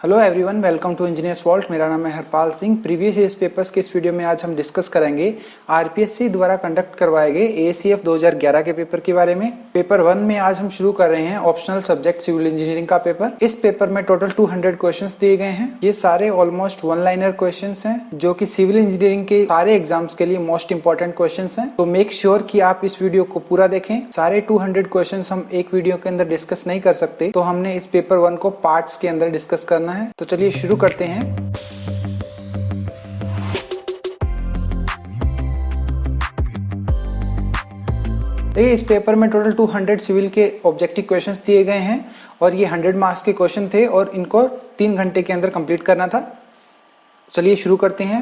Hello everyone, welcome to Engineers Vault. मेरा नाम है Harpal Singh. Previous years papers के इस वीडियो में आज हम डिस्कस करेंगे आरपीएससी द्वारा कंडक्ट करवाए गए एसीएफ 2011 के पेपर के बारे में। पेपर 1 में आज हम शुरू कर रहे हैं ऑप्शनल सब्जेक्ट सिविल इंजीनियरिंग का पेपर। इस पेपर में टोटल 200 क्वेश्चंस दिए गए हैं। ये सारे ऑलमोस्ट वन लाइनर क्वेश्चंस हैं जो कि सिविल इंजीनियरिंग के सारे एग्जाम्स के लिए मोस्ट इंपॉर्टेंट क्वेश्चंस हैं। तो मेक श्योर कि आप इस वीडियो को पूरा देखें। सारे 200 क्वेश्चंस हम एक वीडियो के अंदर डिस्कस नहीं कर सकते, तो हमने इस पेपर 1 को पार्ट्स के अंदर डिस्कस करना है। तो चलिए शुरू करते हैं। देखिए, इस पेपर में टोटल 200 सिविल के ऑब्जेक्टिव क्वेश्चंस दिए गए हैं और ये 100 मार्क्स के क्वेश्चन थे और इनको 3 घंटे के अंदर कंप्लीट करना था। चलिए शुरू करते हैं।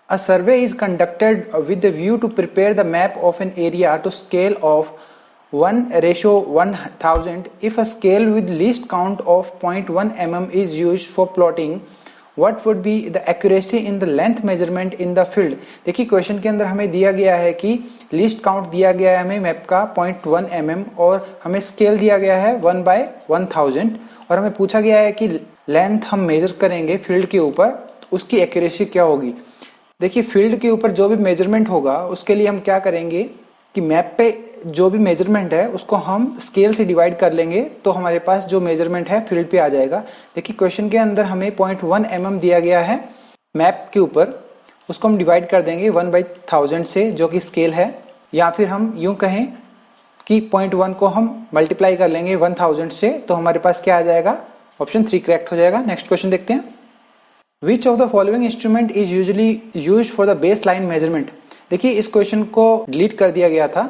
A survey is conducted with the view to prepare the map of an area to scale of 1:1000. If a scale with least count of 0.1 mm is used for plotting, what would be the accuracy in the length measurement in the field? देखिए, question के अंदर हमें दिया गया है कि least count दिया गया है हमें मैप का 0.1 mm और हमें स्केल दिया गया है 1/1000 और हमें पूछा गया है कि लेंथ हम मेजर करेंगे फील्ड के ऊपर, तो उसकी एक्यूरेसी क्या होगी। देखिए, फील्ड के ऊपर जो भी मेजरमेंट होगा उसके लिए हम क्या करेंगे कि मैप पे जो भी मेजरमेंट है उसको हम स्केल से डिवाइड कर लेंगे, तो हमारे पास जो मेजरमेंट है फील्ड पे आ जाएगा। देखिए, क्वेश्चन के अंदर हमें 0.1 mm दिया गया है मैप के ऊपर, उसको हम डिवाइड कर देंगे 1/1000 से जो कि स्केल है, या फिर हम यूं कहें कि 0.1 को हम मल्टीप्लाई कर लेंगे 1000 से, तो हमारे पास क्या आ जाएगा, ऑप्शन 3 करेक्ट हो जाएगा। नेक्स्ट क्वेश्चन देखते हैं। Which of the following instrument is usually used for the base line measurement. देखिए, इस क्वेश्चन को डिलीट कर दिया गया था,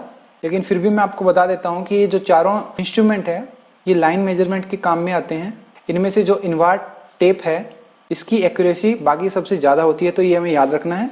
लेकिन फिर भी मैं आपको बता देता हूं कि ये जो चारों इंस्ट्रूमेंट है ये लाइन मेजरमेंट के काम में आते हैं। इनमें से जो इनवार्ड टेप है इसकी एक्यूरेसी बाकी सबसे ज्यादा होती है, तो ये हमें याद रखना है।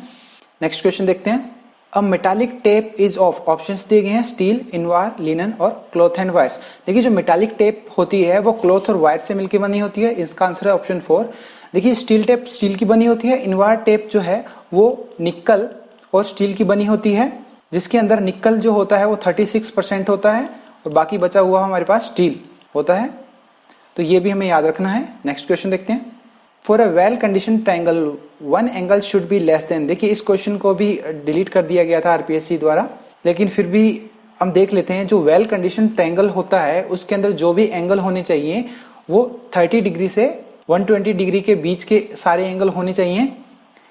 नेक्स्ट क्वेश्चन देखते हैं। अ metallic tape is of, options दिए गए हैं स्टील, इनवार, लिनन और क्लॉथ एंड वायर्स। देखिए, जो मेटालिक टेप होती है वो क्लॉथ और वायर से मिलकर बनी होती है, इसका आंसर है ऑप्शन 4। देखिए, स्टील टेप स्टील की बनी होती है, इनवार टेप जो है वो निकल और स्टील की बनी होती है, जिसके अंदर निकल जो होता है वो 36% होता है और बाकी बचा हुआ हमारे पास स्टील होता है, तो ये भी हमें याद रखना है। नेक्स्ट क्वेश्चन देखते हैं। For a well condition triangle one angle should be less than. देखिए, इस क्वेश्चन को भी डिलीट कर दिया गया था आरपीएससी द्वारा, लेकिन फिर भी हम देख लेते हैं। जो वेल कंडीशन ट्रायंगल होता है उसके अंदर जो भी एंगल होने चाहिए वो 30 डिग्री से 120 डिग्री के बीच के सारे एंगल होने चाहिए,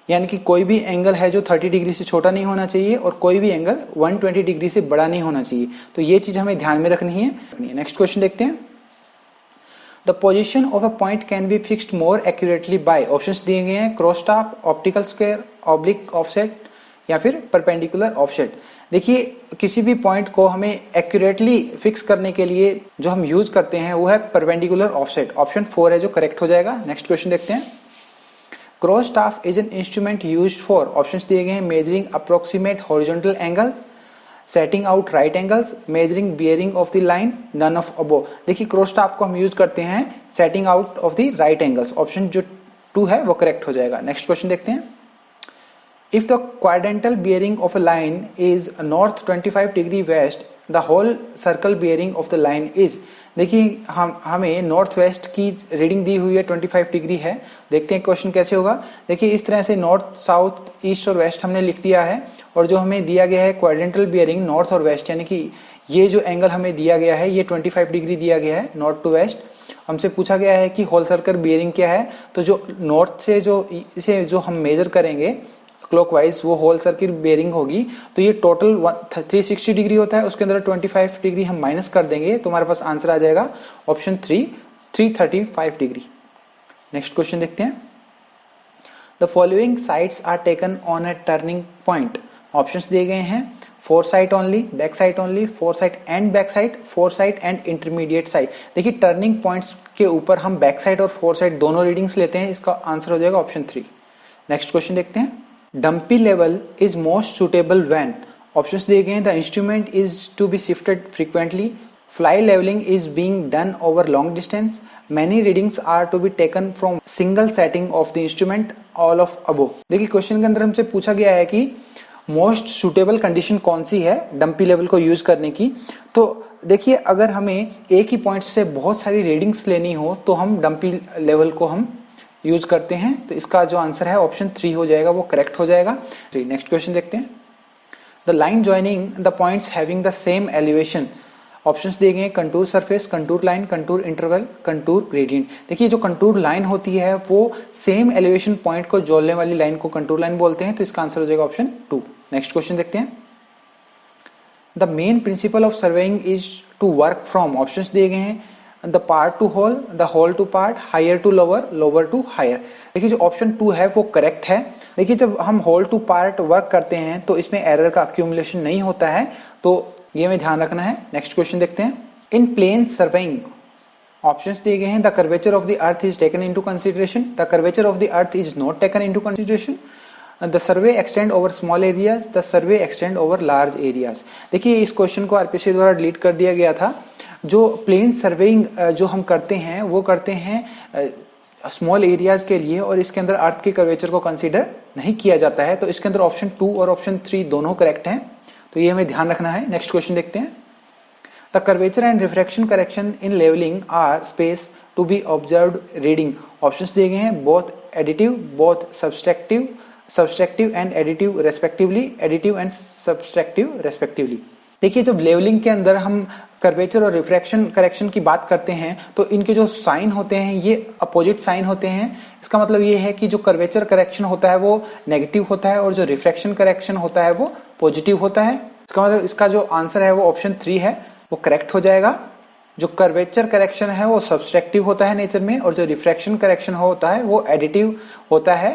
यानी कि कोई भी एंगल है जो 30 डिग्री से छोटा नहीं होना चाहिए और कोई भी एंगल 120 डिग्री से बड़ा नहीं होना चाहिए, तो ये चीज हमें ध्यान में रखनी है। नेक्स्ट क्वेश्चन देखते हैं। The position of a point can be fixed more accurately by, options दिए गए हैं cross staff, optical square, oblique offset या फिर परपेंडिकुलर ऑफसेट। देखिए, किसी भी पॉइंट को हमें एक्यूरेटली फिक्स करने के लिए जो हम यूज करते हैं वो है परपेंडिकुलर ऑफसेट। ऑप्शन 4 है जो करेक्ट हो जाएगा। नेक्स्ट क्वेश्चन देखते हैं। Cross staff is an instrument used for, options दिए गए हैं measuring approximate horizontal angles, setting out right angles, measuring bearing of the line, none of above. देखिए, क्रॉस स्टाफ को हम यूज करते हैं setting out of the right angles. Option जो 2 है वो करेक्ट हो जाएगा। नेक्स्ट क्वेश्चन देखते हैं। If the quadrantal bearing of a line is north 25 degree west, the whole circle bearing of the line is. देखिए, हमें नॉर्थ वेस्ट की रीडिंग दी हुई है 25 डिग्री है। देखते हैं क्वेश्चन कैसे होगा। देखिए, इस तरह से नॉर्थ, साउथ, ईस्ट और वेस्ट हमने लिख दिया है और जो हमें दिया गया है क्वाड्रेंटल बियरिंग नॉर्थ और वेस्ट, यानी कि ये जो एंगल हमें दिया गया है ये 25 डिग्री दिया गया है नॉर्थ टू वेस्ट। हमसे पूछा गया है कि होल सर्कल बियरिंग क्या है, तो जो नॉर्थ से इसे जो हम मेजर करेंगे क्लॉकवाइज वो होल सर्किल बेयरिंग होगी, तो ये टोटल 360 डिग्री होता है, उसके अंदर 25 डिग्री हम माइनस कर देंगे तो हमारे पास आंसर आ जाएगा ऑप्शन 3, 335 डिग्री। नेक्स्ट क्वेश्चन देखते हैं। The following sights are taken on a turning point, options दिए गए हैं fore sight only, back sight only, fore sight and back sight, fore sight and intermediate sight. देखिए, turning points के ऊपर हम back sight और फोर साइड दोनों readings लेते हैं, इसका आंसर हो जाएगा ऑप्शन 3। नेक्स्ट क्वेश्चन देखते हैं। Dumpy level is most suitable when, options दिए गए हैं the instrument is to be shifted frequently, fly levelling is being done over long distance, many readings are to be taken from single setting of the instrument, all of above. देखिए, question के अंदर हमसे पूछा गया है कि most suitable condition कौन सी है डंपी लेवल को यूज करने की, तो देखिए अगर हमें एक ही पॉइंट से बहुत सारी रीडिंग्स लेनी हो तो हम डंपी लेवल को हम यूज करते हैं। तो इसका जो आंसर है ऑप्शन 3 हो जाएगा, वो करेक्ट हो जाएगा। नेक्स्ट क्वेश्चन देखते हैं। The line joining the points having the same elevation, options दिए गए हैं contour surface, contour line, contour interval, contour gradient. देखिए जो कंटूर लाइन होती है वो सेम एलिवेशन पॉइंट को जोड़ने वाली लाइन को कंटूर लाइन बोलते हैं। तो इसका आंसर हो जाएगा ऑप्शन 2। नेक्स्ट क्वेश्चन देखते हैं। The main principle of surveying is to work from, options दिए गए हैं the part to whole, the whole to part, higher to lower, lower to higher. देखिए जो ऑप्शन 2 है वो करेक्ट है। देखिए जब हम होल टू पार्ट वर्क करते हैं तो इसमें एरर का अक्यूमुलेशन नहीं होता है, तो ये हमें ध्यान रखना है। नेक्स्ट क्वेश्चन देखते हैं। इन प्लेन सर्वेइंग, ऑप्शंस दिए गए हैं the curvature of the earth is taken into consideration, the curvature of the earth is not taken into consideration, the survey extend over small areas, the survey extend over large areas. देखिए इस question को RPC द्वारा delete कर दिया गया था। जो plane surveying जो हम करते हैं वो करते हैं स्मॉल एरियाज के लिए, और इसके अंदर अर्थ के कर्वेचर को कंसीडर नहीं किया जाता है। तो इसके अंदर ऑप्शन 2 और ऑप्शन 3 दोनों करेक्ट हैं, तो ये हमें ध्यान रखना है। नेक्स्ट क्वेश्चन देखते हैं। The curvature and refraction correction in levelling are space to be observed reading, options दिए गए हैं both additive, both subtractive, subtractive and additive respectively, additive and subtractive respectively. देखिए जब लेवलिंग के अंदर हम कर्वेचर और रिफ्रैक्शन करेक्शन की बात करते हैं तो इनके जो साइन होते हैं ये अपोजिट साइन होते हैं। इसका मतलब ये है कि जो कर्वेचर करेक्शन होता है वो नेगेटिव होता है और जो रिफ्रैक्शन करेक्शन होता है वो पॉजिटिव होता है। इसका मतलब इसका जो आंसर है वो ऑप्शन 3 है, वो करेक्ट हो जाएगा। जो कर्वेचर करेक्शन है वो सब्सट्रैक्टिव होता है नेचर में, और जो रिफ्रैक्शन करेक्शन होता है वो एडिटिव होता है।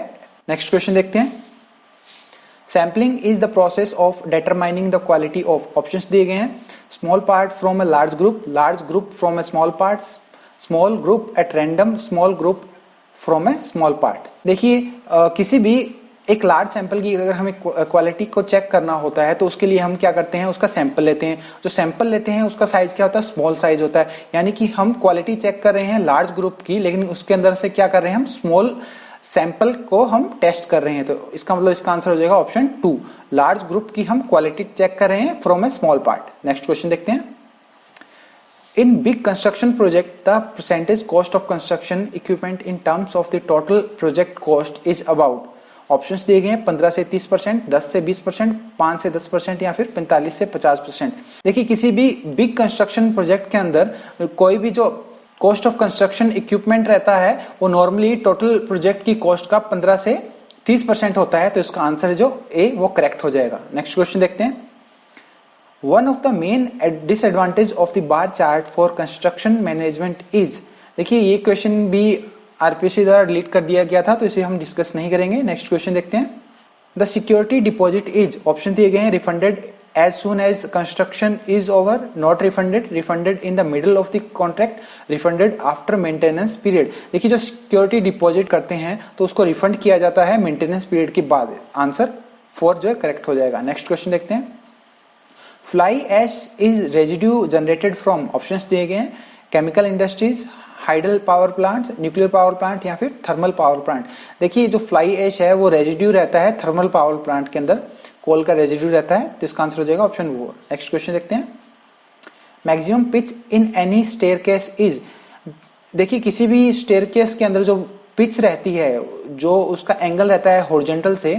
नेक्स्ट क्वेश्चन देखते हैं। Sampling is the process of determining the quality of, options दिए गए हैं small part from a large group from a small part, small group at random, small group from a small part. देखिए किसी भी एक large sample की अगर हमें क्वालिटी को चेक करना होता है तो उसके लिए हम क्या करते हैं, उसका सैंपल लेते हैं। जो सैंपल लेते हैं उसका साइज क्या होता है, स्मॉल साइज होता है। यानी कि हम क्वालिटी चेक कर रहे हैं लार्ज ग्रुप की, लेकिन उसके अंदर से क्या कर रहे हैं, हम स्मॉल सैंपल को हम टेस्ट कर रहे हैं। तो इसका मतलब इसका आंसर हो जाएगा ऑप्शन 2, लार्ज ग्रुप की हम क्वालिटी चेक कर रहे हैं from a small part. Next question देखते हैं। In big construction project the percentage cost of construction equipment in terms of the total project cost is about, options दिए गए हैं 15 से 30%, 10 से 20%, 5 से 10% या फिर 45 से 50%। देखिए किसी भी बिग कंस्ट्रक्शन प्रोजेक्ट के अंदर कोई भी जो कॉस्ट ऑफ कंस्ट्रक्शन इक्विपमेंट रहता है वो नॉर्मली टोटल प्रोजेक्ट की कॉस्ट का 15 से 30% होता है। तो इसका आंसर जो ए वो करेक्ट हो जाएगा। नेक्स्ट क्वेश्चन देखते हैं। One of the main disadvantage of the bar chart for construction management is, देखिए ये क्वेश्चन भी आरपीसी द्वारा डिलीट कर दिया गया था तो इसे हम डिस्कस नहीं करेंगे। नेक्स्ट क्वेश्चन देखते हैं। The security deposit is, option दिए गए हैं refunded as soon as construction is over, not refunded, refunded in the middle of the contract, refunded after maintenance period। देखिए जो सिक्योरिटी डिपॉजिट करते हैं तो उसको रिफंड किया जाता है मेंटेनेंस पीरियड के बाद। आंसर 4 जो है करेक्ट हो जाएगा। नेक्स्ट क्वेश्चन देखते हैं। Fly ash is residue generated from, options दिए गए हैं chemical industries, hydel power plant, nuclear power plant या फिर थर्मल पावर प्लांट। देखिए जो फ्लाई ऐश है वो रेजिड्यू रहता है थर्मल पावर प्लांट के अंदर, कोल का रेजिड्यू रहता है। तो इसका आंसर हो जाएगा ऑप्शन 4। नेक्स्ट क्वेश्चन देखते हैं। Maximum pitch in any staircase is, देखिए किसी भी स्टेयरकेस के अंदर जो पिच रहती है, जो उसका एंगल रहता है हॉरिजॉन्टल से,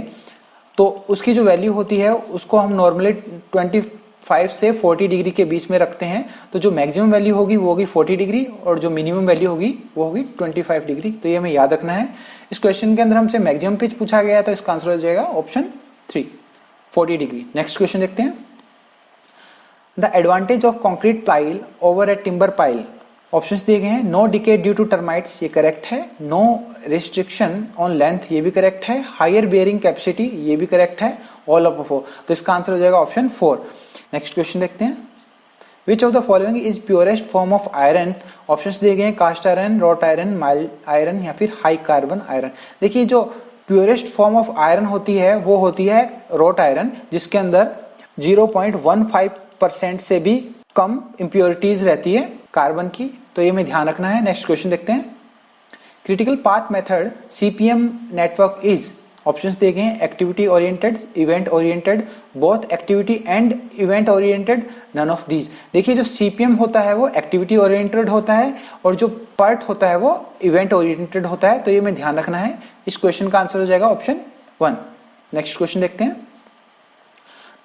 तो उसकी जो वैल्यू होती है उसको हम नॉर्मली 25 से 40 डिग्री के बीच में रखते हैं। तो जो मैक्सिमम वैल्यू होगी वो होगी 40 डिग्री और जो मिनिमम वैल्यू होगी वो होगी 25 डिग्री। तो ये हमें याद रखना है। इस क्वेश्चन के अंदर हमसे मैक्सिमम पिच पूछा गया है तो इसका आंसर हो जाएगा ऑप्शन 3, 40 डिग्री। नेक्स्ट क्वेश्चन देखते हैं। The advantage of concrete pile over a timber pile, options दिए गए हैं no decay due to termites, ये करेक्ट है। नो रिस्ट्रिक्शन ऑन लेंथ, ये भी करेक्ट है। हायर बेयरिंग कैपेसिटी, ये भी करेक्ट है। ऑल ऑफ 4, तो इसका आंसर हो जाएगा ऑप्शन 4। नेक्स्ट क्वेश्चन देखते हैं। Which of the following is purest form of iron, options दिए गए हैं cast iron, wrought iron, mild iron या फिर हाई कार्बन आयरन। देखिए जो प्योरेस्ट फॉर्म ऑफ आयरन होती है वो होती है रॉट आयरन, जिसके अंदर 0.15% से भी कम इंप्योरिटीज रहती है कार्बन की। तो ये हमें ध्यान रखना है। नेक्स्ट क्वेश्चन देखते हैं। Critical path method CPM network is, options दिए गए हैं activity oriented, event oriented, both activity and event oriented, none of these. देखिए जो सीपीएम होता है वो एक्टिविटी ओरिएंटेड होता है और जो PERT होता है वो इवेंट ओरिएंटेड होता है, तो ये में ध्यान रखना है। इस क्वेश्चन का आंसर हो जाएगा ऑप्शन 1। नेक्स्ट क्वेश्चन देखते हैं।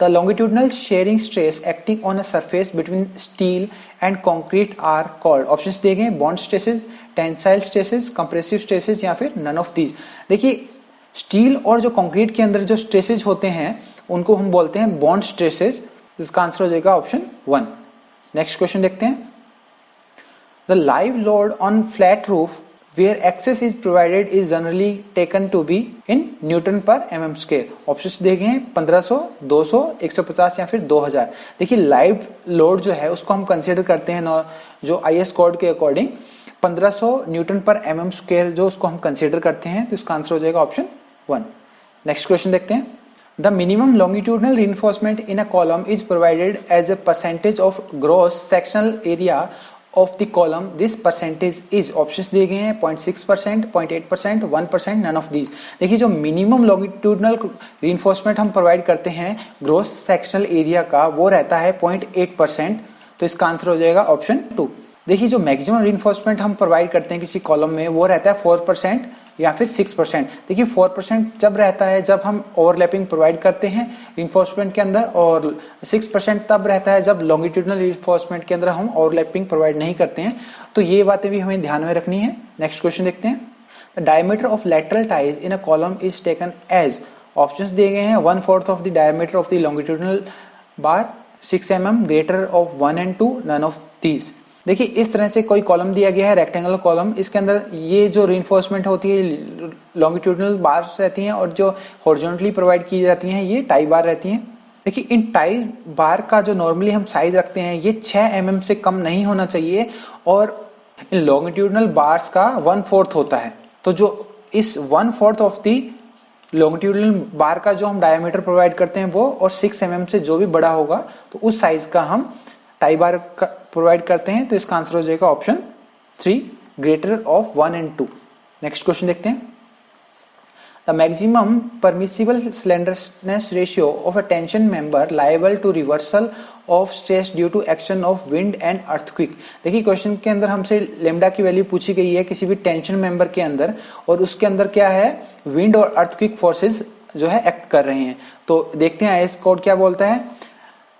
The longitudinal shearing stress acting on a surface between steel and concrete are called, options दिए गए हैं bond stresses, tensile stresses, compressive stresses या फिर नन ऑफ दीज। देखिए स्टील और जो कंक्रीट के अंदर जो स्ट्रेसेस होते हैं उनको हम बोलते हैं बॉन्ड स्ट्रेसेस। इसका आंसर हो जाएगा ऑप्शन 1। नेक्स्ट क्वेश्चन देखते हैं। The live load on flat roof where access is provided is generally taken to be in Newton पर mm स्क्वायर। ऑप्शंस दिए गए हैं 1500, 200, 150 या फिर 2000। देखिए लाइव लोड जो है उसको हम कंसीडर करते हैं जो IS कोड के अकॉर्डिंग 1500 न्यूटन पर mm स्क्वायर जो उसको हम कंसीडर करते हैं, तो इसका आंसर हो जाएगा ऑप्शन 1। नेक्स्ट क्वेश्चन देखते हैं। The minimum longitudinal reinforcement in a column is provided as a percentage of gross sectional area of the column, this percentage is, options दिए गए हैं 0.6%, 0.8%, 1%, नन ऑफ दीज। देखिए जो मिनिमम लॉन्गिट्यूडनल रीइंफोर्समेंट हम provide करते हैं ग्रोस सेक्शनल एरिया का वो रहता है 0.8%, तो इसका आंसर हो जाएगा ऑप्शन 2। देखिए जो मैक्सिमम रीइंफोर्समेंट हम प्रोवाइड करते हैं किसी कॉलम में वो रहता है 4% या फिर 6%। देखिए 4% जब रहता है जब हम ओवरलैपिंग प्रोवाइड करते हैं रीइंफोर्समेंट के अंदर, और 6% तब रहता है जब लॉन्गिट्यूडनल रीइंफोर्समेंट के अंदर हम ओवरलैपिंग प्रोवाइड नहीं करते हैं। तो ये बातें भी हमें ध्यान में रखनी है। नेक्स्ट क्वेश्चन देखते हैं। The diameter of lateral ties in a column is taken as, options दिए गए हैं 1/4 of the diameter of the longitudinal bar, 6 mm, greater of 1 and 2, none of these. देखिए इस तरह से कोई कॉलम दिया गया है रेक्टेंगुलर कॉलम, इसके अंदर ये जो रीइंफोर्समेंट होती है लॉन्गिट्यूडनल बार्स रहती हैं और जो हॉरिजॉन्टली प्रोवाइड की जाती हैं ये टाई बार रहती हैं। देखिए इन टाई बार का जो नॉर्मली हम साइज रखते हैं ये 6 mm से कम नहीं होना चाहिए और इन लॉन्गिट्यूडनल बार्स का 1/4 होता है। तो जो इस 1/4 ऑफ दी लॉन्गिट्यूडनल बार का जो हम डायमीटर प्रोवाइड करते हैं वो, और 6 mm से जो भी बड़ा होगा तो उस साइज का हम टाई बार प्रोवाइड करते हैं, तो इसका आंसर हो जाएगा option 3, greater of 1 and 2। Next question देखते हैं। The maximum permissible slenderness ratio of a tension member liable to reversal of stress due to action of wind and earthquake. देखिए question के अंदर हमसे लेमडा की वैल्यू पूछी गई है किसी भी टेंशन मेंबर के अंदर, और उसके अंदर क्या है विंड और अर्थक्वेक फोर्सेज जो है एक्ट कर रहे हैं। तो देखते हैं IS कोड क्या बोलता है।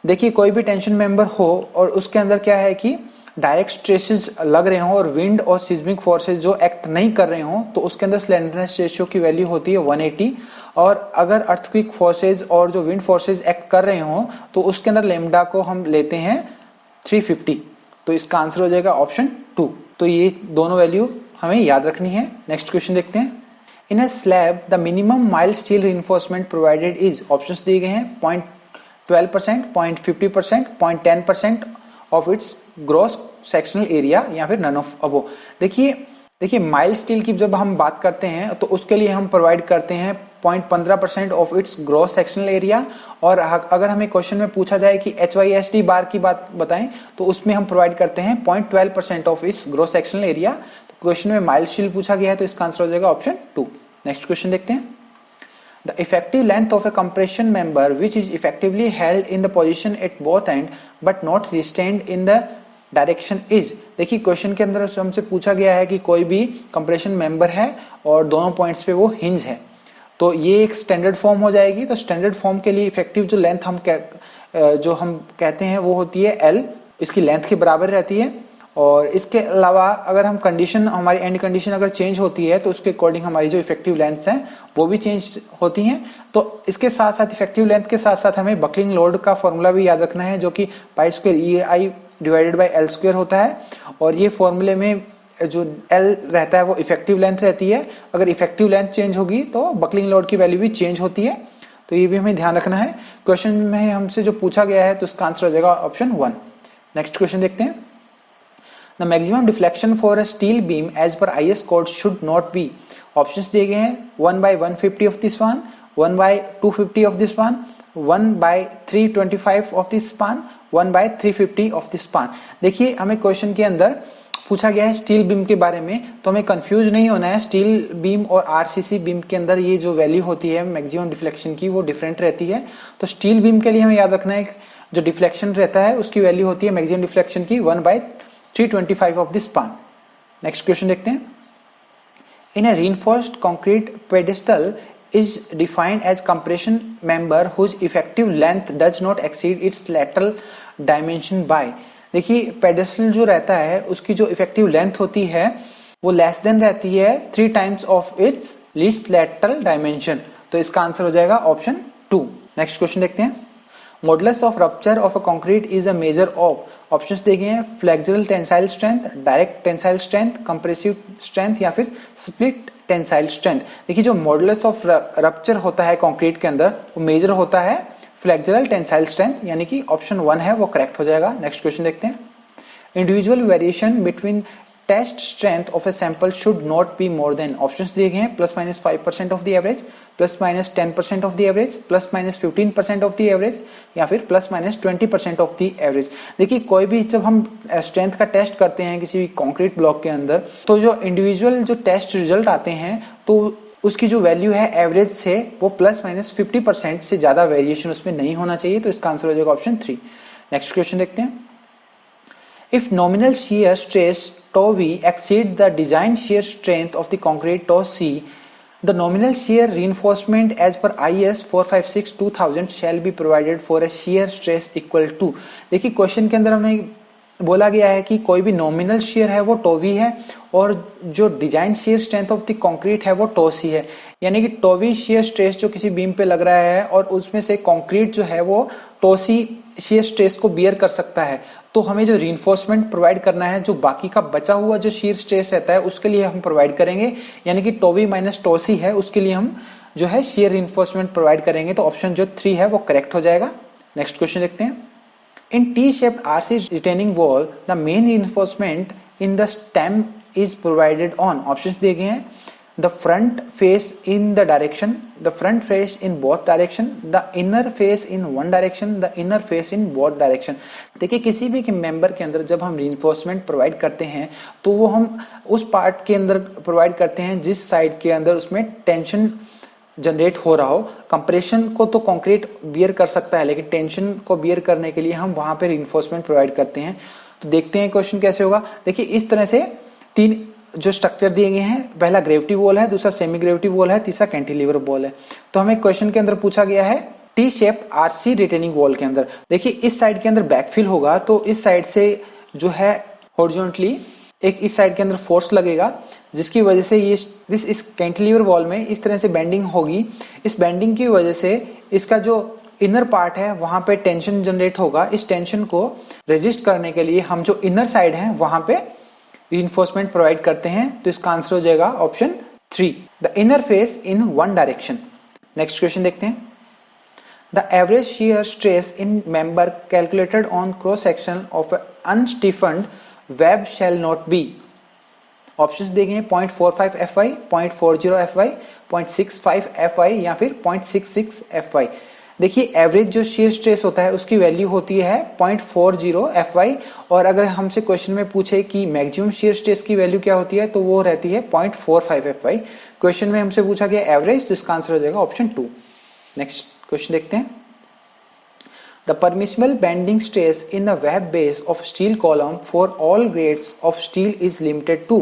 देखिए कोई भी टेंशन मेंबर हो और उसके अंदर क्या है कि डायरेक्ट स्ट्रेसेस लग रहे हों और विंड और सिस्मिक फोर्सेस जो एक्ट नहीं कर रहे हों, तो उसके अंदर स्लेंडरनेस रेशियो की वैल्यू होती है 180, और अगर अर्थक्वेक फोर्सेस और जो विंड फोर्सेस एक्ट कर रहे हों तो उसके अंदर लेमडा को हम लेते हैं 350, तो इसका आंसर हो जाएगा ऑप्शन 2। तो ये दोनों वैल्यू हमें याद रखनी है। नेक्स्ट क्वेश्चन देखते हैं। In a slab the minimum mild steel reinforcement provided is, options दिए गए हैं 0.12%, 0.50%, 0.10% of its gross sectional area या फिर नन ऑफ अबो। देखिए माइल्ड स्टील की जब हम बात करते हैं तो उसके लिए हम प्रोवाइड करते हैं 0.15% of its gross sectional area, और अगर हमें क्वेश्चन में पूछा जाए कि HYSD बार की बात बताएं तो उसमें हम प्रोवाइड करते हैं 0.12% of its gross sectional area. तो क्वेश्चन में माइल्ड स्टील पूछा गया है तो इसका आंसर हो जाएगा ऑप्शन 2। नेक्स्ट क्वेश्चन देखते हैं। The effective length of a compression member which is effectively held in the position at both end but not restrained in the direction is। देखिए क्वेश्चन के अंदर हमसे पूछा गया है कि कोई भी कंप्रेशन मेंबर है और दोनों पॉइंट्स पे वो हिंज है, तो ये एक स्टैंडर्ड फॉर्म हो जाएगी। तो स्टैंडर्ड फॉर्म के लिए इफेक्टिव जो लेंथ हम कहते हैं वो होती है L, इसकी लेंथ के बराबर रहती है। और इसके अलावा अगर हम कंडीशन हमारी एंड कंडीशन अगर चेंज होती है तो उसके अकॉर्डिंग हमारी जो इफेक्टिव लेंथ्स हैं वो भी चेंज होती हैं। तो इसके साथ साथ इफेक्टिव लेंथ के साथ साथ हमें बकलिंग लोड का फॉर्मूला भी याद रखना है जो कि pi square EI divided by L square होता है, और ये फॉर्मूले में जो L रहता है वो इफेक्टिव लेंथ रहती है। अगर इफेक्टिव लेंथ चेंज होगी तो बकलिंग लोड की वैल्यू भी चेंज होती है, तो ये भी हमें ध्यान रखना है। क्वेश्चन में हमसे जो पूछा गया है तो उसका आंसर हो जाएगा ऑप्शन 1। नेक्स्ट क्वेश्चन देखते हैं। The maximum deflection for a steel beam as per IS code should not be, options दिए गए हैं 1/150 of this one, 1/250 of this one, 1/325 of this span, 1/350 of this span। देखिए हमें question के अंदर पूछा गया है स्टील बीम के बारे में, तो हमें कंफ्यूज नहीं होना है। स्टील बीम और आरसीसी बीम के अंदर ये जो वैल्यू होती है मैक्सिमम डिफ्लेक्शन की वो डिफरेंट रहती है। तो स्टील बीम के लिए हमें याद रखना है जो डिफ्लेक्शन रहता है उसकी वैल्यू होती है मैक्सिमम डिफ्लेक्शन की 1/325 of the span. Next question देखते हैं। In a reinforced concrete pedestal is defined as compression member whose effective length does not exceed its lateral dimension by। देखिए पेडेस्टल जो रहता है उसकी जो इफेक्टिव लेंथ होती है वो लेस देन रहती है 3 times of its least lateral dimension. तो इसका आंसर हो जाएगा ऑप्शन 2। नेक्स्ट क्वेश्चन देखते हैं। Modulus of rupture of a concrete is a measure of, options देखे हैं flexural tensile strength, direct tensile strength, compressive strength या फिर स्प्लिट टेंसाइल स्ट्रेंथ। देखिए जो मॉडुलस ऑफ रप्चर होता है कंक्रीट के अंदर वो मेजर होता है फ्लेक्सुरल टेंसाइल स्ट्रेंथ, यानी कि ऑप्शन 1 है वो करेक्ट हो जाएगा। नेक्स्ट क्वेश्चन देखते हैं। Individual variation between test strength of a sample should not be more than, options दिए गए हैं ±5% of the average, ±10% of the average, ±15% of the average या फिर ±20% ऑफ द एवरेज। देखिए कोई भी जब हम स्ट्रेंथ का टेस्ट करते हैं किसी भी कंक्रीट ब्लॉक के अंदर तो जो इंडिविजुअल जो टेस्ट रिजल्ट आते हैं तो उसकी जो वैल्यू है एवरेज से वो ±50% से ज्यादा वेरिएशन उसमें नहीं होना चाहिए। तो इसका आंसर हो जाएगा ऑप्शन 3। नेक्स्ट क्वेश्चन देखते हैं। If nominal shear stress tau v exceed the design shear strength of the concrete tau c, the nominal shear reinforcement as per IS 456-2000 shall be provided for a shear stress equal to। देखिए question के अंदर हमें बोला गया है कि कोई भी नॉमिनल शेयर है वो टो वी है और जो design shear strength of the concrete है वो टो सी है, यानी कि टो वी शेयर स्ट्रेस जो किसी बीम पे लग रहा है और उसमें से कंक्रीट जो है वो टो सी शेयर स्ट्रेस को बियर कर सकता है। तो हमें जो रीइंफोर्समेंट प्रोवाइड करना है जो बाकी का बचा हुआ जो शेयर स्ट्रेस रहता है उसके लिए हम प्रोवाइड करेंगे, यानी कि टो वी माइनस टो सी है उसके लिए हम जो है शेयर रीइंफोर्समेंट प्रोवाइड करेंगे। तो ऑप्शन जो 3 है वो करेक्ट हो जाएगा। नेक्स्ट क्वेश्चन देखते हैं। In T-shaped RC retaining wall, the main reinforcement in the stem is provided on, options दिए गए हैं the front face in the direction, the front face in both direction, the inner face in one direction, the inner face in both direction। देखिए किसी भी के member के अंदर जब हम reinforcement प्रोवाइड करते हैं तो वो हम उस पार्ट के अंदर प्रोवाइड करते हैं जिस साइड के अंदर उसमें टेंशन जनरेट हो रहा हो। कंप्रेशन को तो कंक्रीट बियर कर सकता है लेकिन टेंशन को बियर करने के लिए हम वहां पे रिइंफोर्समेंट प्रोवाइड करते हैं। तो देखते हैं क्वेश्चन कैसे होगा। देखिए इस तरह से 3 जो स्ट्रक्चर दिए गए हैं, पहला ग्रेविटी वॉल है, दूसरा सेमी ग्रेविटी वॉल है, तीसरा कैंटिलीवर वॉल है। तो हमें क्वेश्चन के अंदर पूछा गया है T shape RC retaining wall के अंदर देखिए इस साइड के अंदर बैकफिल होगा तो इस साइड से जो है हॉरिजॉन्टली एक इस साइड के अंदर फोर्स लगेगा जिसकी वजह से ये इस कैंटिलीवर वॉल में इस तरह से बेंडिंग होगी। इस बेंडिंग की वजह से इसका जो इनर पार्ट है वहां पे टेंशन जनरेट होगा। इस टेंशन को रेजिस्ट करने के लिए हम जो इनर साइड है वहां पे रीइंफोर्समेंट प्रोवाइड करते हैं। तो इसका आंसर हो जाएगा option 3, the inner face in one direction. Next question देखते हैं। The average shear stress in member calculated on cross section of unstiffened web shall not be, options देखे हैं 0.45 FY, 0.40 FY, 0.65 FY या फिर 0.66 FY। देखिए average जो shear stress होता है उसकी वैल्यू होती है 0.40 FY और अगर हमसे क्वेश्चन में पूछे कि मैक्सिमम शेयर स्ट्रेस की वैल्यू क्या होती है तो वो रहती है 0.45 FY। क्वेश्चन में हमसे पूछा गया एवरेज, तो इसका आंसर हो जाएगा ऑप्शन 2। नेक्स्ट क्वेश्चन देखते हैं। The permissible bending stress in the web base of steel column for all grades of steel is limited to,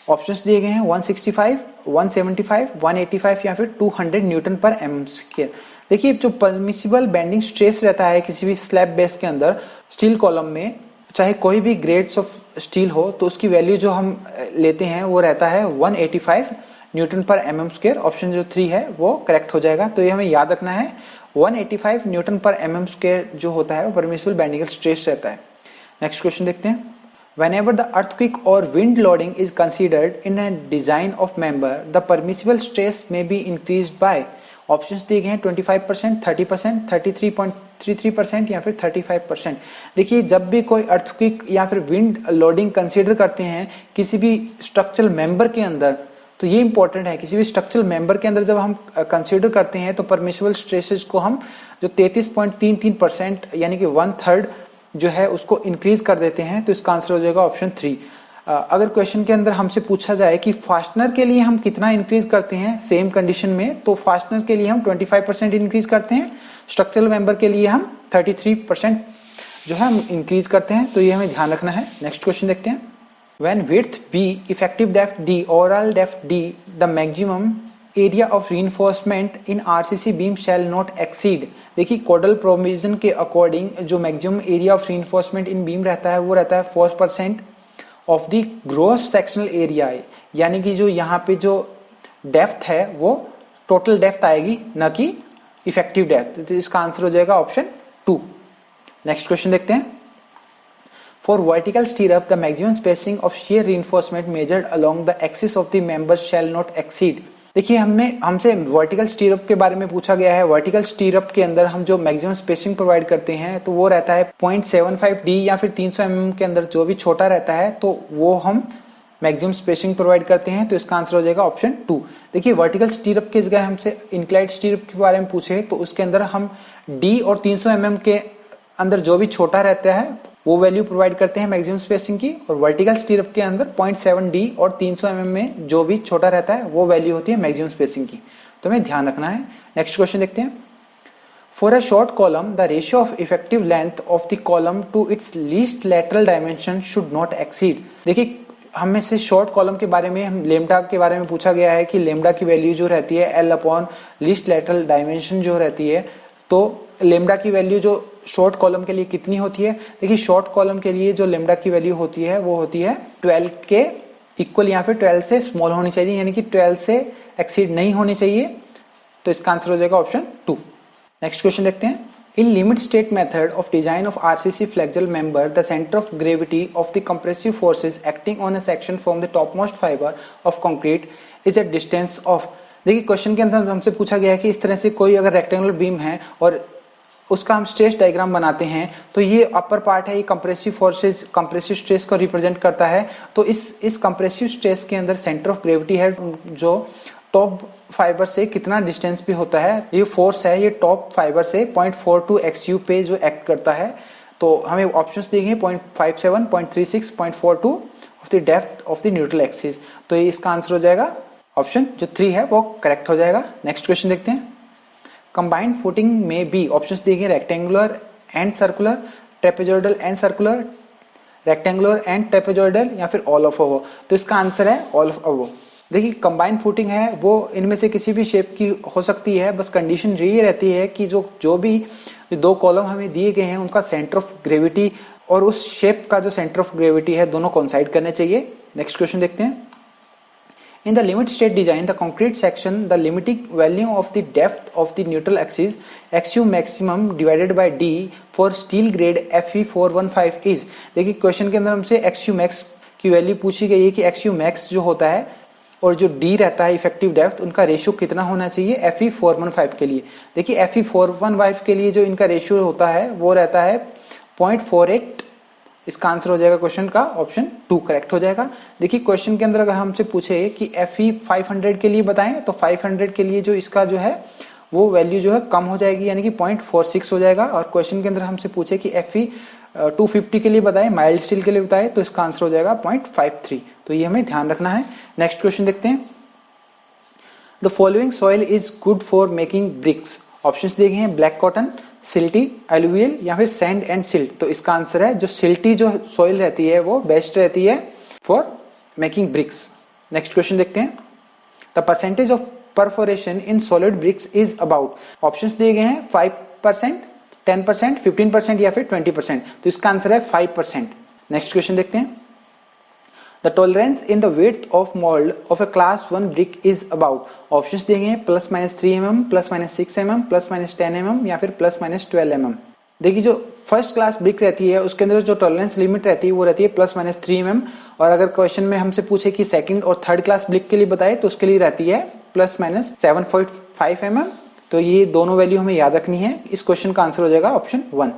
options दिए गए हैं 165, 175, 185 या फिर 200 न्यूटन पर mm स्क्वायर। देखिए जो परमिसिबल बेंडिंग स्ट्रेस रहता है किसी भी स्लैब बेस के अंदर स्टील कॉलम में चाहे कोई भी ग्रेड्स ऑफ स्टील हो तो उसकी वैल्यू जो हम लेते हैं वो रहता है 185 न्यूटन पर mm स्क्वायर। ऑप्शन जो 3 है वो करेक्ट हो जाएगा। तो ये हमें याद रखना है 185 न्यूटन पर mm स्क्वायर जो होता है वो परमिसिबल बेंडिंग स्ट्रेस रहता है। नेक्स्ट क्वेश्चन देखते हैं। Whenever the earthquake or wind loading is considered in a design of member, the permissible stress may be increased by, options दिए गए हैं 25%, 30%, 33.33% या फिर 35%। देखिए जब भी कोई अर्थक्वेक या फिर विंड लोडिंग कंसीडर करते हैं किसी भी स्ट्रक्चरल मेंबर के अंदर तो ये इंपॉर्टेंट है। किसी भी स्ट्रक्चरल मेंबर के अंदर जब हम कंसीडर करते हैं तो परमिसिबल स्ट्रेसेस को हम जो 33.33% यानी कि 1/3 जो है उसको इंक्रीज कर देते हैं। तो इसका आंसर हो जाएगा ऑप्शन 3। अगर क्वेश्चन के अंदर हमसे पूछा जाए कि फास्टनर के लिए हम कितना इंक्रीज करते हैं सेम कंडीशन में, तो फास्टनर के लिए हम 25% इंक्रीज करते हैं, स्ट्रक्चरल मेंबर के लिए हम 33% जो है हम इंक्रीज करते हैं, तो ये हमें ध्यान रखना है। नेक्स्ट क्वेश्चन देखते हैं। When width B, effective depth D, overall depth D, the maximum area of reinforcement in RCC beam shall not exceed। देखिए कोडल प्रोविजन के अकॉर्डिंग जो maximum area of reinforcement in beam रहता है वो रहता है 4% of the gross sectional area, यानी कि जो यहाँ पे जो डेप्थ है वो टोटल डेप्थ आएगी, न कि इफेक्टिव डेप्थ। तो इसका आंसर हो जाएगा ऑप्शन 2। नेक्स्ट क्वेश्चन देखते हैं। For vertical stirrup, the maximum spacing of shear reinforcement measured along the axis of the member shall not exceed। देखिए हमसे वर्टिकल स्टीरअप के बारे में पूछा गया है। वर्टिकल स्टीरअप के अंदर हम जो मैक्सिमम स्पेसिंग प्रोवाइड करते हैं तो वो रहता है 0.75 डी या फिर 300 mm के अंदर जो भी छोटा रहता है तो वो हम मैक्सिमम स्पेसिंग प्रोवाइड करते हैं, तो इसका आंसर हो जाएगा ऑप्शन 2। देखिए वर्टिकल स्टीरअप की जगह हमसे इंक्लाइड स्टीरअप के बारे में पूछे तो उसके अंदर हम डी और 300 mm के अंदर जो भी छोटा रहता है वो वैल्यू प्रोवाइड करते हैं मैक्सिमम स्पेसिंग की, और वर्टिकल स्टीरअप के अंदर 0.7 डी और 300 mm में जो भी छोटा रहता है वो वैल्यू होती है मैक्सिमम स्पेसिंग की, तो हमें ध्यान रखना है। नेक्स्ट क्वेश्चन देखते हैं। For a short column the ratio of effective length of the column to it's least lateral dimension should not exceed. देखिए हमें से शॉर्ट कॉलम के बारे में हम लेमडा के बारे में पूछा गया है कि लेमडा की वैल्यू जो रहती है L upon least lateral dimension जो रहती है, तो लेमडा की वैल्यू जो शॉर्ट कॉलम के लिए कितनी होती है। देखिए शॉर्ट कॉलम के लिए जो लेमडा की वैल्यू होती है वो होती है 12 के इक्वल या फिर 12 से स्मॉल होनी चाहिए, यानी कि 12 से एक्सीड नहीं होनी चाहिए, तो इसका आंसर हो जाएगा ऑप्शन 2। नेक्स्ट क्वेश्चन देखते हैं। इन limit state method of design of RCC flexural member the centre of gravity of the compressive forces acting on a section from the top most fibre of concrete is at distance of. देखिए question के अंदर हमसे पूछा गया है कि इस तरह से कोई अगर रेक्टेंगुलर बीम है और उसका हम स्ट्रेस डायग्राम बनाते हैं तो ये अपर पार्ट है, ये कंप्रेसिव फोर्सेस कंप्रेसिव स्ट्रेस को रिप्रेजेंट करता है, तो इस कंप्रेसिव स्ट्रेस के अंदर सेंटर ऑफ ग्रेविटी है जो टॉप फाइबर से कितना डिस्टेंस पे होता है, ये फोर्स है ये टॉप फाइबर से 0.42 XU पे जो एक्ट करता है, तो हमें ऑप्शंस दिए गए 0.57, 0.36, 0.42 of the depth of the neutral axis, तो ये इसका आंसर हो जाएगा ऑप्शन जो 3 है वो करेक्ट हो जाएगा। नेक्स्ट क्वेश्चन देखते हैं। कंबाइंड फुटिंग में भी ऑप्शंस दिए गए rectangular and circular, trapezoidal and circular, rectangular and trapezoidal या फिर ऑल ऑफ अबव, तो इसका आंसर है ऑल ऑफ अबव। देखिए कंबाइंड फुटिंग है वो इनमें से किसी भी शेप की हो सकती है, बस कंडीशन यही रहती है कि जो भी 2 कॉलम हमें दिए गए हैं उनका सेंटर ऑफ ग्रेविटी और उस शेप का जो सेंटर ऑफ ग्रेविटी है दोनों कोइंसाइड करने चाहिए। नेक्स्ट क्वेश्चन देखते हैं। In the limit state design, the concrete section, the limiting value of the depth of the neutral axis, XU maximum divided by D for steel grade Fe415 is। देखिए question के अंदर हमसे XU max की value पूछी गई है कि XU max जो होता है और जो D रहता है इफेक्टिव डेप्थ, उनका रेशियो कितना होना चाहिए Fe415 के लिए। देखिए Fe415 के लिए जो इनका रेशियो होता है वो रहता है 0.48, इसका आंसर हो जाएगा क्वेश्चन का ऑप्शन 2 करेक्ट हो जाएगा। देखिए क्वेश्चन के अंदर अगर हमसे पूछे कि Fe 500 के लिए बताएं तो 500 के लिए जो इसका जो है वो वैल्यू जो है कम हो जाएगी, यानी कि 0.46 हो जाएगा, और क्वेश्चन के अंदर हमसे पूछे कि Fe 250 के लिए बताएं, माइल्ड स्टील के लिए बताएं, तो इसका आंसर हो जाएगा 0.53, तो ये हमें ध्यान रखना है। नेक्स्ट क्वेश्चन देखते हैं। The following soil is good for making bricks. Options दिए गए हैं ब्लैक कॉटन, सिल्टी, एलुवियल या फिर सैंड एंड सिल्ट, तो इसका आंसर है जो सिल्टी जो सॉइल रहती है वो बेस्ट रहती है for making bricks. Next question देखते हैं। The percentage of perforation in solid bricks is about. Options दिए गए हैं 5%, 10%, 15% या फिर 20%, तो इसका आंसर है 5%। नेक्स्ट क्वेश्चन देखते हैं। The tolerance in the width of mould of a class 1 brick is about. Options दिए गए हैं +-3 mm, +-6 mm, +-10 mm या फिर +-12 mm। देखिए जो फर्स्ट क्लास ब्रिक रहती है उसके अंदर जो टॉलरेंस लिमिट रहती है वो रहती है +-3 mm, और अगर क्वेश्चन में हमसे पूछे कि सेकंड और थर्ड क्लास ब्रिक के लिए बताए तो उसके लिए रहती है +-7.5 mm, तो ये दोनों वैल्यू हमें याद रखनी है। इस क्वेश्चन का आंसर हो जाएगा ऑप्शन 1।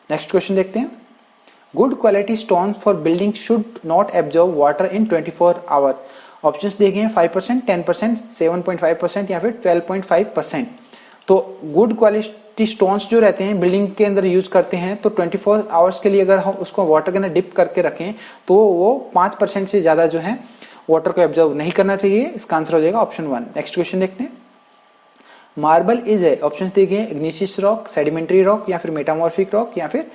नेक्स्ट क्वेश्चन देखते हैं। Good quality stone for building should not absorb water in 24 hour. Options दिए गए हैं 5%, 10%, 7.5% या फिर 12.5%। तो गुड स्टोन्स जो रहते हैं बिल्डिंग के अंदर यूज करते हैं, तो 24 आवर्स के लिए अगर हम उसको वाटर के अंदर डिप करके रखें तो वो 5% से ज्यादा जो है वाटर को एब्जॉर्व नहीं करना चाहिए। इसका आंसर हो जाएगा ऑप्शन 1। नेक्स्ट क्वेश्चन देखते हैं। मार्बल इज है, ऑप्शन देखिए, इग्निशियस रॉक, सेडिमेंट्री रॉक, या फिर मेटामॉर्फिक रॉक, या फिर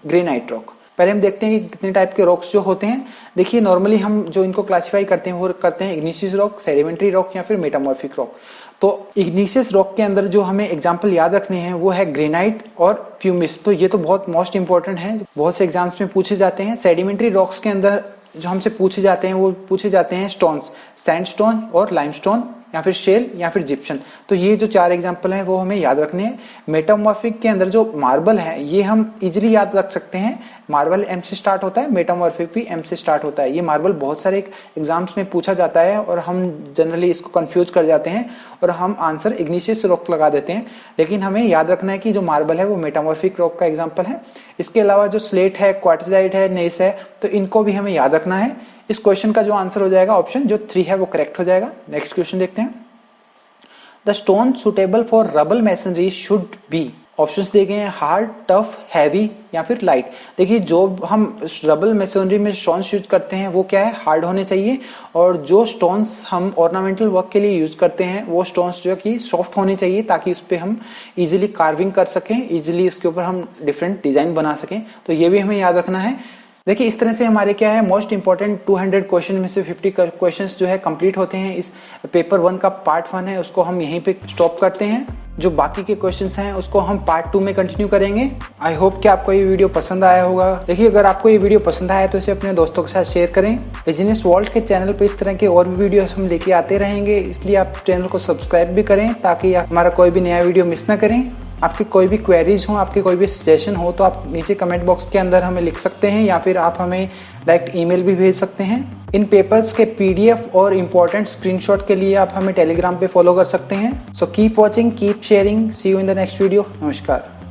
ग्रेनाइट रॉक। पहले हम देखते हैं कि कितने टाइप के रॉक्स जो होते हैं। देखिए नॉर्मली हम जो इनको क्लासिफाई करते हैं वो करते हैं इग्निशियस रॉक, सेडिमेंट्री रॉक, या फिर मेटामॉर्फिक रॉक। तो इग्निशियस रॉक के अंदर जो हमें एग्जांपल याद रखने हैं वो है ग्रेनाइट और प्यूमिस। तो ये तो बहुत मोस्ट इंपॉर्टेंट है, बहुत से एग्जाम्स में पूछे जाते हैं। सेडिमेंट्री रॉक्स के अंदर जो हमसे पूछे जाते हैं वो पूछे जाते हैं स्टोन्स, सैंडस्टोन और लाइमस्टोन, या फिर शेल, या फिर जिप्सन। तो ये जो 4 एग्जांपल हैं वो हमें याद रखने हैं। मेटामॉर्फिक के अंदर जो मार्बल है ये हम इजीली याद रख सकते हैं। मार्बल एम से स्टार्ट होता है, मेटामॉर्फिक भी एम से स्टार्ट होता है। ये मार्बल बहुत सारे एग्जाम्स में पूछा जाता है और हम जनरली इसको कंफ्यूज कर जाते हैं और हम आंसर इग्निशियस रॉक लगा देते हैं। लेकिन हमें याद रखना है कि जो मार्बल है वो मेटामॉर्फिक रॉक का एग्जाम्पल है। इसके अलावा जो स्लेट है, क्वार्टजाइट है, नेस है, तो इनको भी हमें याद रखना है। इस क्वेश्चन का जो आंसर हो जाएगा ऑप्शन जो 3 है वो करेक्ट हो जाएगा। नेक्स्ट क्वेश्चन देखते हैं। The stone suitable for rubble masonry should be, options देखे हैं, हार्ड, टफ, हैवी, या फिर लाइट। देखिए जो हम रबल मैसनरी में स्टोन्स यूज करते हैं वो क्या है, हार्ड होने चाहिए। और जो स्टोन्स हम ऑर्नामेंटल वर्क के लिए यूज करते हैं वो स्टोन्स जो कि सॉफ्ट होने चाहिए, ताकि उस पर हम इजीली कार्विंग कर सकें, इजीली उसके ऊपर हम डिफरेंट डिजाइन बना सकें। तो ये भी हमें याद रखना है। देखिए इस तरह से हमारे क्या है मोस्ट इंपॉर्टेंट 200 क्वेश्चन में से 50 क्वेश्चंस जो है कंप्लीट होते हैं। इस पेपर 1 का पार्ट 1 है उसको हम यहीं पे स्टॉप करते हैं। जो बाकी के क्वेश्चंस हैं उसको हम पार्ट 2 में कंटिन्यू करेंगे। आई होप कि आपको ये वीडियो पसंद आया होगा। देखिए अगर आपको ये वीडियो पसंद आया तो इसे अपने दोस्तों के साथ शेयर करें। बिजनेस वर्ल्ड के चैनल पे इस तरह के और भी वीडियोस हम लेके आते रहेंगे, इसलिए आप चैनल को सब्सक्राइब भी करें ताकि आप हमारा कोई भी नया वीडियो मिस ना करें। आपकी कोई भी क्वेरीज हो, आपके कोई भी सजेशन हो तो आप नीचे कमेंट बॉक्स के अंदर हमें लिख सकते हैं, या फिर आप हमें डायरेक्ट ईमेल भी भेज सकते हैं। इन पेपर्स के पीडीएफ और इम्पोर्टेंट स्क्रीनशॉट के लिए आप हमें टेलीग्राम पे फॉलो कर सकते हैं। So keep watching, keep sharing, see you in the next video. नमस्कार।